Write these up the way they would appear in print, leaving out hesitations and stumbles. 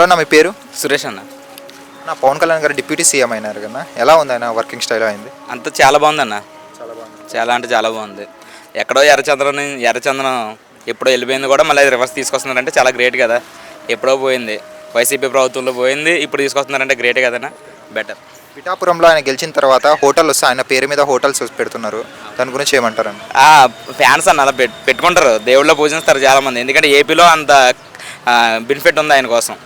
Hello అన్న, మీ పేరు? సురేష్ అన్న. నా పవన్ కళ్యాణ్ గారు డిప్యూటీ సీఎం అయినారు కదా, ఎలా ఉంది ఆయన వర్కింగ్ స్టైల్ అయింది? అంత చాలా బాగుందన్న. చాలా బాగుంది. చాలా అంటే చాలా బాగుంది. ఎక్కడో ఎర్రచందనం ఎప్పుడో వెళ్ళిపోయింది కూడా మళ్ళీ రివర్స్ తీసుకొస్తున్నారంటే చాలా గ్రేట్ కదా. ఎప్పుడో పోయింది, వైసీపీ ప్రభుత్వంలో పోయింది, ఇప్పుడు తీసుకొస్తున్నారంటే గ్రేట్ కదన్నా. బెటర్. పిఠాపురంలో ఆయన గెలిచిన తర్వాత హోటల్ వస్తే ఆయన పేరు మీద హోటల్స్ పెడుతున్నారు, దాని గురించి ఏమంటారండి? ఫ్యాన్స్ అన్న అలా పెట్టుకుంటారు, దేవుళ్ళో పూజిస్తారు చాలామంది. ఎందుకంటే ఏపీలో అంత బెనిఫిట్ ఉంది ఆయన కోసం.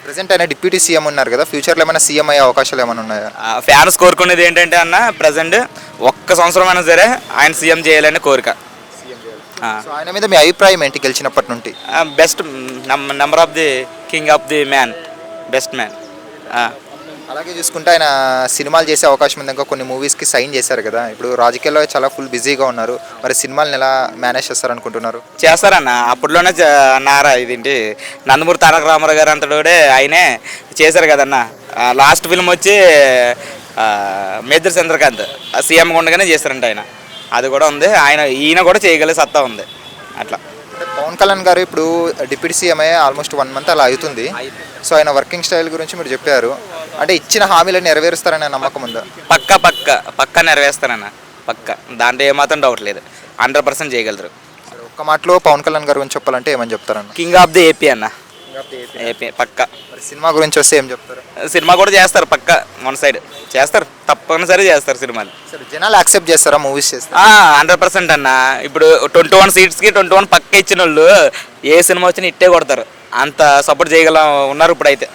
ప్రజెంట్ ఆయన డిప్యూటీ సీఎం ఉన్నారు కదా, ఫ్యూచర్లో ఏమైనా సీఎం అయ్యే అవకాశాలు ఏమైనా ఉన్నాయా? ఫ్యాన్స్ కోరుకునేది ఏంటంటే అన్న, ప్రజెంట్ ఒక్క సంవత్సరం అయినా సరే ఆయన సీఎం చేయాలనే కోరిక. సో ఆయన మీద మీ అభిప్రాయం ఏంటి గెలిచినప్పటి నుండి? Best number of the king of the man, best man. అలాగే చూసుకుంటే ఆయన సినిమాలు చేసే అవకాశం ఉంది, ఇంకా కొన్ని మూవీస్కి సైన్ చేశారు కదా. ఇప్పుడు రాజకీయాల్లో చాలా ఫుల్ బిజీగా ఉన్నారు, మరి సినిమాలను ఎలా మేనేజ్ చేస్తారనుకుంటున్నారు? చేస్తారన్న. అప్పట్లోనే ఇదేంటి నందమూరి తారక రామారావు గారు అంతటోడే ఆయనే చేశారు కదన్న. లాస్ట్ ఫిల్మ్ వచ్చి మేజర్ చంద్రకాంత్ సీఎం ఉండగానే చేశారంట ఆయన. అది కూడా ఉంది, ఈయన కూడా చేయగలిగే సత్తా ఉంది అట్లా. పవన్ కళ్యాణ్ గారు ఇప్పుడు డిప్యూటీ సీఎం అయ్యే ఆల్మోస్ట్ 1 month అలా అవుతుంది. సో ఆయన వర్కింగ్ స్టైల్ గురించి మీరు చెప్పారు, అంటే ఇచ్చిన హామీలను నెరవేరుస్తారనే నమ్మకం ఉందా? పక్క నెరవేరుస్తారన్న, పక్క. దాంట్లో ఏమాత్రం డౌట్ లేదు, 100% చేయగలరు. ఒక్క మాటలో పవన్ కళ్యాణ్ గారి గురించి చెప్పాలంటే ఏమని చెప్తారన్న? కింగ్ ఆఫ్ ది ఏపీ అన్న. ఏపీ పక్క. మరి సినిమా గురించి వస్తే ఏం చెప్తారు? సినిమా కూడా చేస్తారు పక్క, వన్ సైడ్ చేస్తారు, తప్పనిసరి చేస్తారు సినిమాలు. సరే, జనాలు యాక్సెప్ట్ చేస్తారా మూవీస్ చేస్తే? 100% అన్న. ఇప్పుడు 21 సీట్స్కి 21 పక్క ఇచ్చిన వాళ్ళు ఏ సినిమా వచ్చినా ఇట్టే కొడతారు, అంత సపోర్ట్ చేయగల ఉన్నారు ఇప్పుడైతే.